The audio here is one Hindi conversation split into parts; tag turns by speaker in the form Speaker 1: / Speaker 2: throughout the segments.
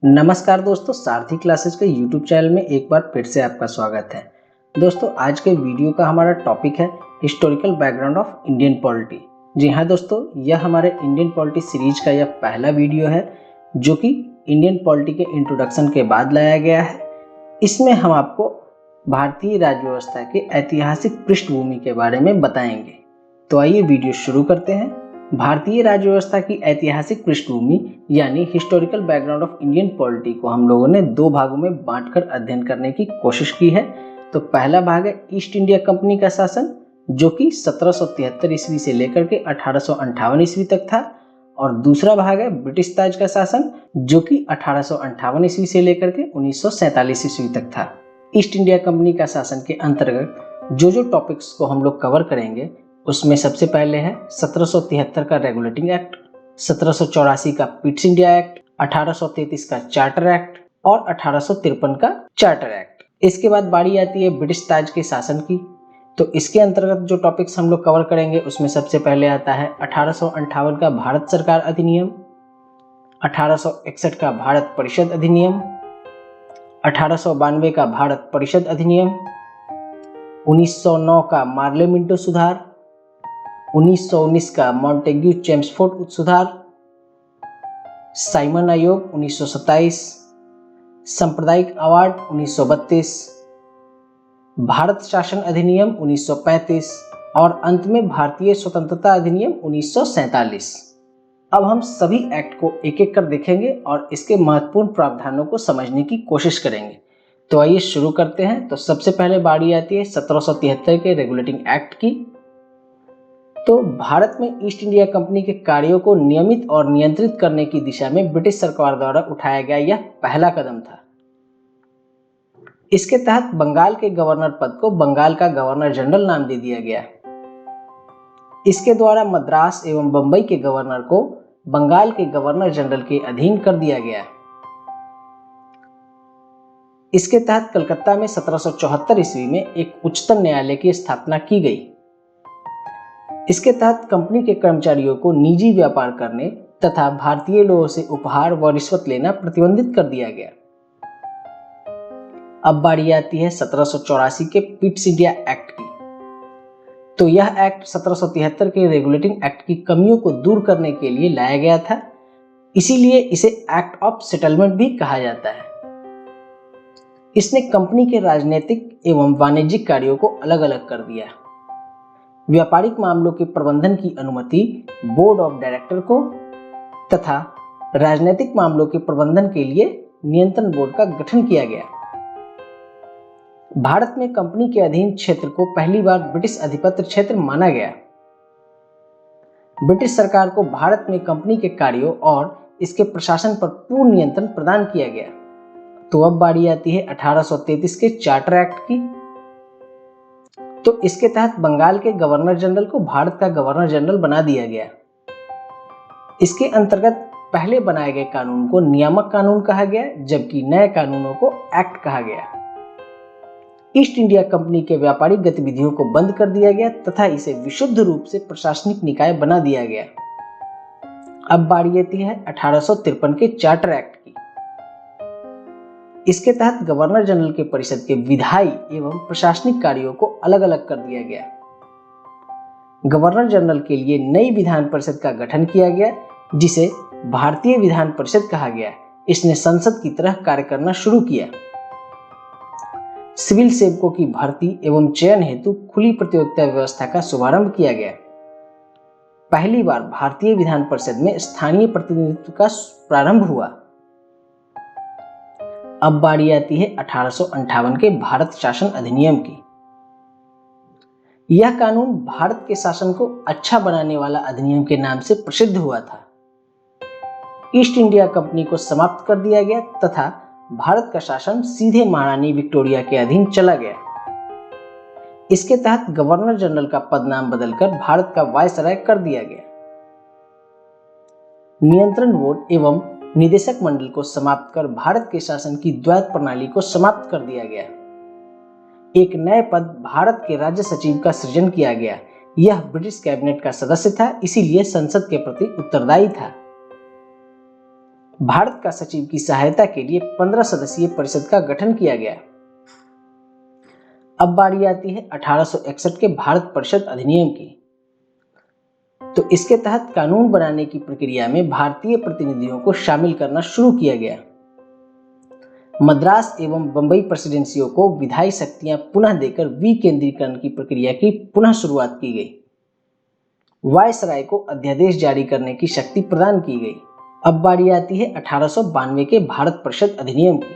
Speaker 1: नमस्कार दोस्तों, सारथी क्लासेस के यूट्यूब चैनल में एक बार फिर से आपका स्वागत है। दोस्तों, आज के वीडियो का हमारा टॉपिक है historical background of Indian polity. जी हाँ दोस्तों, यह हमारे इंडियन पॉलिटी सीरीज का यह पहला वीडियो है जो कि इंडियन पॉलिटी के इंट्रोडक्शन के बाद लाया गया है। इसमें हम आपको भारतीय राज्य व्यवस्था के ऐतिहासिक पृष्ठभूमि के बारे में बताएंगे। तो आइए वीडियो शुरू करते हैं। भारतीय राज्य व्यवस्था की ऐतिहासिक पृष्ठभूमि यानी historical background of Indian polity को हम लोगों ने दो भागों में बांटकर अध्ययन करने की कोशिश की है। तो पहला भाग है ईस्ट इंडिया कंपनी का शासन, जो कि 1773 ईस्वी से लेकर के 1858 ईस्वी तक था, और दूसरा भाग है ब्रिटिश ताज का शासन, जो कि 1858 ईस्वी से लेकर के 1947 ईस्वी तक था। ईस्ट इंडिया कंपनी का शासन के अंतर्गत जो टॉपिक्स को हम लोग कवर करेंगे उसमें सबसे पहले है 1773 का रेगुलेटिंग एक्ट, 1784 का पिट्स इंडिया एक्ट, 1833 का चार्टर एक्ट और 1853 का चार्टर एक्ट। इसके बाद बारी आती है ब्रिटिश ताज के शासन की। तो इसके अंतर्गत जो टॉपिक्स हम लोग कवर करेंगे उसमें सबसे पहले आता है 1858 का भारत सरकार अधिनियम, 1861 का भारत परिषद अधिनियम, 1892 का भारत परिषद अधिनियम, 1909 का मार्ले मिंटो सुधार, 1919 का मॉन्टेग्यू चेम्सफोर्ड सुधार, साइमन आयोग 1927, सांप्रदायिक अवार्ड 1932, भारत शासन अधिनियम 1935 और अंत में भारतीय स्वतंत्रता अधिनियम 1947। अब हम सभी एक्ट को एक एक कर देखेंगे और इसके महत्वपूर्ण प्रावधानों को समझने की कोशिश करेंगे। तो आइए शुरू करते हैं। तो सबसे पहले बारी आती है 1773 के रेगुलेटिंग एक्ट की। तो भारत में ईस्ट इंडिया कंपनी के कार्यों को नियमित और नियंत्रित करने की दिशा में ब्रिटिश सरकार द्वारा उठाया गया यह पहला कदम था। इसके तहत बंगाल के गवर्नर पद को बंगाल का गवर्नर जनरल नाम दे दिया गया। इसके द्वारा मद्रास एवं बंबई के गवर्नर को बंगाल के गवर्नर जनरल के अधीन कर दिया गया। इसके तहत कलकत्ता में 1774 ईस्वी में एक उच्चतम न्यायालय की स्थापना की गई। इसके तहत कंपनी के कर्मचारियों को निजी व्यापार करने तथा भारतीय लोगों से उपहार व रिश्वत लेना प्रतिबंधित कर दिया गया। अब बारी आती है 1784 के पिट्स इंडिया एक्ट की। तो यह एक्ट 1773 के रेगुलेटिंग एक्ट की कमियों को दूर करने के लिए लाया गया था, इसीलिए इसे एक्ट ऑफ सेटलमेंट भी कहा जाता है। इसने कंपनी के राजनीतिक एवं वाणिज्यिक कार्यों को अलग अलग कर दिया। व्यापारिक मामलों के प्रबंधन की अनुमति बोर्ड ऑफ डायरेक्टर को तथा राजनीतिक मामलों के प्रबंधन के लिए नियंत्रण बोर्ड का गठन किया गया। भारत में कंपनी के अधीन क्षेत्र को पहली बार ब्रिटिश अधिपत्य क्षेत्र माना गया। ब्रिटिश सरकार को भारत में कंपनी के कार्यों और इसके प्रशासन पर पूर्ण नियंत्रण प्रदान किया गया। तो अब बारी आती है 1833 के चार्टर एक्ट की। तो इसके तहत बंगाल के गवर्नर जनरल को भारत का गवर्नर जनरल बना दिया गया। इसके अंतर्गत पहले बनाए गए कानून को नियामक कानून कहा गया, जबकि नए कानूनों को एक्ट कहा गया। ईस्ट इंडिया कंपनी के व्यापारिक गतिविधियों को बंद कर दिया गया तथा इसे विशुद्ध रूप से प्रशासनिक निकाय बना दिया गया। अब बारी आती है 1853 के चार्टर एक्ट की। इसके तहत गवर्नर जनरल के परिषद के विधायी एवं प्रशासनिक कार्यों को अलग अलग कर दिया गया। गवर्नर जनरल के लिए नई विधान परिषद का गठन किया गया, जिसे भारतीय विधान परिषद कहा गया। इसने संसद की तरह कार्य करना शुरू किया। सिविल सेवकों की भर्ती एवं चयन हेतु खुली प्रतियोगिता व्यवस्था का शुभारंभ किया गया। पहली बार भारतीय विधान परिषद में स्थानीय प्रतिनिधित्व का प्रारंभ हुआ। अब बारी आती है 1858 के भारत शासन अधिनियम की। यह कानून भारत के शासन को अच्छा बनाने वाला अधिनियम के नाम से प्रसिद्ध हुआ था। ईस्ट इंडिया कंपनी को समाप्त कर दिया गया तथा भारत का शासन सीधे महारानी विक्टोरिया के अधीन चला गया। इसके तहत गवर्नर जनरल का पद नाम बदलकर भारत का वायसराय कर दिया गया। नियंत्रण बोर्ड एवं निदेशक मंडल को समाप्त कर भारत के शासन की द्वैत प्रणाली को समाप्त कर दिया गया। एक नए पद भारत के राज्य सचिव का सृजन किया गया। यह ब्रिटिश कैबिनेट का सदस्य था, इसीलिए संसद के प्रति उत्तरदायी था। भारत का सचिव की सहायता के लिए 15 सदस्यीय परिषद का गठन किया गया। अब बारी आती है 1861 के भारत परिषद अधिनियम की। तो इसके तहत कानून बनाने की प्रक्रिया में भारतीय प्रतिनिधियों को शामिल करना शुरू किया गया। मद्रास एवं बंबई प्रेसिडेंसियों को विधायी शक्तियां पुनः देकर विकेंद्रीकरण की प्रक्रिया की पुनः शुरुआत की गई। वायसराय को अध्यादेश जारी करने की शक्ति प्रदान की गई। अब बारी आती है 1892 के भारत परिषद अधिनियम की।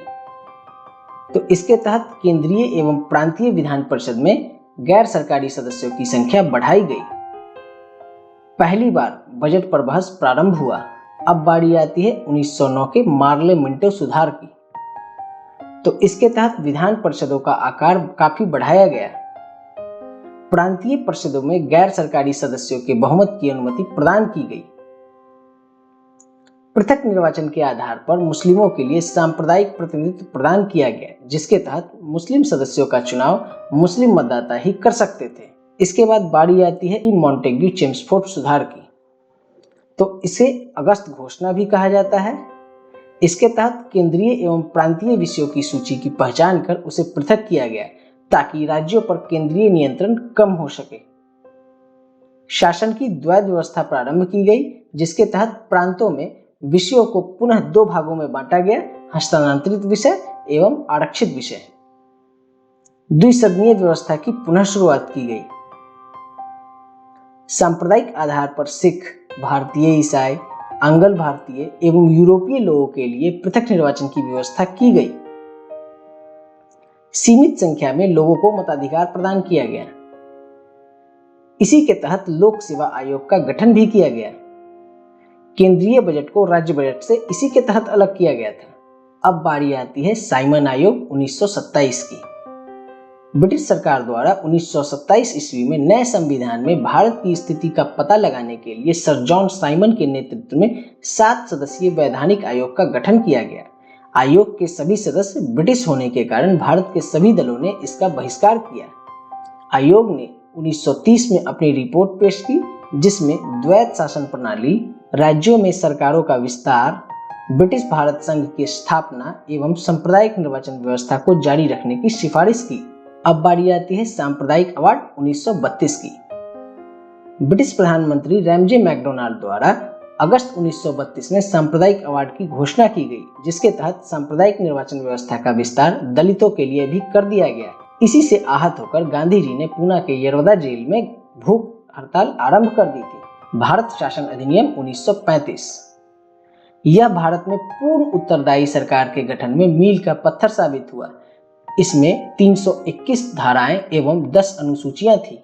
Speaker 1: तो इसके तहत केंद्रीय एवं प्रांतीय विधान परिषद में गैर सरकारी सदस्यों की संख्या बढ़ाई गई। पहली बार बजट पर बहस प्रारंभ हुआ। अब बारी आती है 1909 के मार्ले मिंटो सुधार की। तो इसके तहत विधान परिषदों का आकार काफी बढ़ाया गया। प्रांतीय परिषदों में गैर सरकारी सदस्यों के बहुमत की अनुमति प्रदान की गई। पृथक निर्वाचन के आधार पर मुस्लिमों के लिए सांप्रदायिक प्रतिनिधित्व प्रदान किया गया, जिसके तहत मुस्लिम सदस्यों का चुनाव मुस्लिम मतदाता ही कर सकते थे। इसके बाद बारी आती है मॉन्टेग्यू चेम्सफोर्ड सुधार की। तो इसे अगस्त घोषणा भी कहा जाता है। इसके तहत केंद्रीय एवं प्रांतीय विषयों की सूची की पहचान कर उसे पृथक किया गया ताकि राज्यों पर केंद्रीय नियंत्रण कम हो सके। शासन की द्वैध व्यवस्था प्रारंभ की गई, जिसके तहत प्रांतों में विषयों को पुनः दो भागों में बांटा गया, हस्तांतरित विषय एवं आरक्षित विषय। द्विसदनीय व्यवस्था की पुनः शुरुआत की गई। सांप्रदायिक आधार पर सिख, भारतीय ईसाई, आंग्ल भारतीय एवं यूरोपीय लोगों के लिए पृथक निर्वाचन की व्यवस्था की गई। सीमित संख्या में लोगों को मताधिकार प्रदान किया गया। इसी के तहत लोक सेवा आयोग का गठन भी किया गया। केंद्रीय बजट को राज्य बजट से इसी के तहत अलग किया गया था। अब बारी आती है साइमन आयोग 1927 की। ब्रिटिश सरकार द्वारा 1927 ईस्वी में नए संविधान में भारत की स्थिति का पता लगाने के लिए सर जॉन साइमन के नेतृत्व में 7 सदस्यीय वैधानिक आयोग का गठन किया गया। आयोग के सभी सदस्य ब्रिटिश होने के कारण भारत के सभी दलों ने इसका बहिष्कार किया। आयोग ने 1930 में अपनी रिपोर्ट पेश की, जिसमें द्वैध शासन प्रणाली, राज्यों में सरकारों का विस्तार, ब्रिटिश भारत संघ की स्थापना एवं सांप्रदायिक निर्वाचन व्यवस्था को जारी रखने की सिफारिश की। अब बारी आती है सांप्रदायिक अवार्ड 1932 की। ब्रिटिश प्रधानमंत्री रैमजे मैकडोनाल्ड द्वारा अगस्त 1932 में सांप्रदायिक अवार्ड की घोषणा की गई, जिसके तहत सांप्रदायिक निर्वाचन व्यवस्था का विस्तार दलितों के लिए भी कर दिया गया। इसी से आहत होकर गांधी जी ने पूना के यरवदा जेल में भूख हड़ताल आरंभ कर दी थी। भारत शासन अधिनियम 1935 यह भारत में पूर्ण उत्तरदायी सरकार के गठन में मील का पत्थर साबित हुआ। इसमें 321 धाराएं एवं 10 अनुसूचियां थी।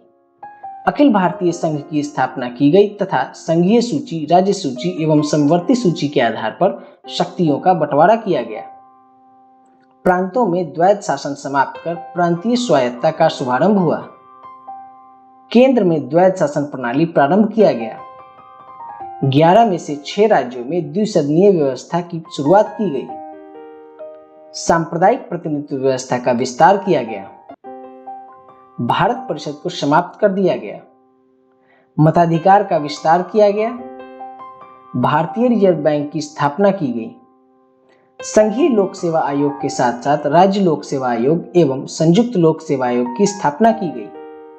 Speaker 1: अखिल भारतीय संघ की स्थापना की गई तथा संघीय सूची, राज्य सूची एवं समवर्ती सूची के आधार पर शक्तियों का बंटवारा किया गया। प्रांतों में द्वैध शासन समाप्त कर प्रांतीय स्वायत्तता का शुभारंभ हुआ। केंद्र में द्वैध शासन प्रणाली प्रारंभ किया गया। 11 में से 6 राज्यों में द्विसदनीय व्यवस्था की शुरुआत की गई। सांप्रदायिक प्रतिनिधित्व व्यवस्था का विस्तार किया गया। भारत परिषद को समाप्त कर दिया गया। मताधिकार का विस्तार किया गया। भारतीय रिजर्व बैंक की स्थापना की गई। संघीय लोक सेवा आयोग के साथ साथ राज्य लोक सेवा आयोग एवं संयुक्त लोक सेवा आयोग की स्थापना की गई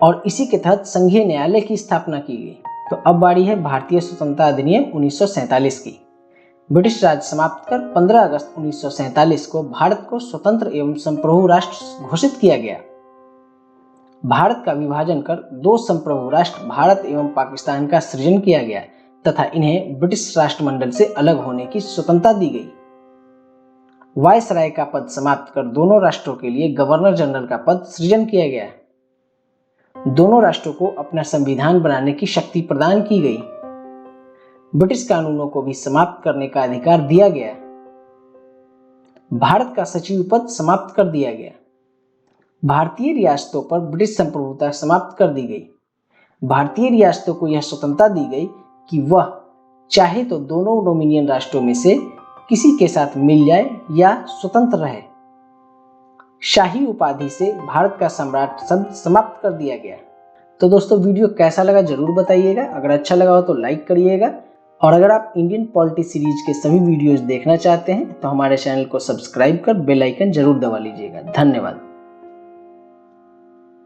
Speaker 1: और इसी के तहत संघीय न्यायालय की स्थापना की गई। तो अब बारी है भारतीय स्वतंत्रता अधिनियम 1947 की। ब्रिटिश राज समाप्त कर 15 अगस्त 1947 को भारत को स्वतंत्र एवं संप्रभु राष्ट्र घोषित किया गया। भारत का विभाजन कर 2 संप्रभु राष्ट्र भारत एवं पाकिस्तान का सृजन किया गया तथा इन्हें ब्रिटिश राष्ट्रमंडल से अलग होने की स्वतंत्रता दी गई। वायसराय का पद समाप्त कर दोनों राष्ट्रों के लिए गवर्नर जनरल का पद सृजन किया गया। दोनों राष्ट्रों को अपना संविधान बनाने की शक्ति प्रदान की गई। ब्रिटिश कानूनों को भी समाप्त करने का अधिकार दिया गया। भारत का सचिव पद समाप्त कर दिया गया। भारतीय रियासतों पर ब्रिटिश संप्रभुता समाप्त कर दी गई। भारतीय रियासतों को यह स्वतंत्रता दी गई कि वह चाहे तो दोनों डोमिनियन राष्ट्रों में से किसी के साथ मिल जाए या स्वतंत्र रहे। शाही उपाधि से भारत का सम्राट शब्द समाप्त कर दिया गया। तो दोस्तों वीडियो कैसा लगा जरूर बताइएगा। अगर अच्छा लगा हो तो लाइक करिएगा और अगर आप इंडियन पॉलिटी सीरीज के सभी वीडियोस देखना चाहते हैं तो हमारे चैनल को सब्सक्राइब कर बेल आइकन जरूर दबा लीजिएगा। धन्यवाद।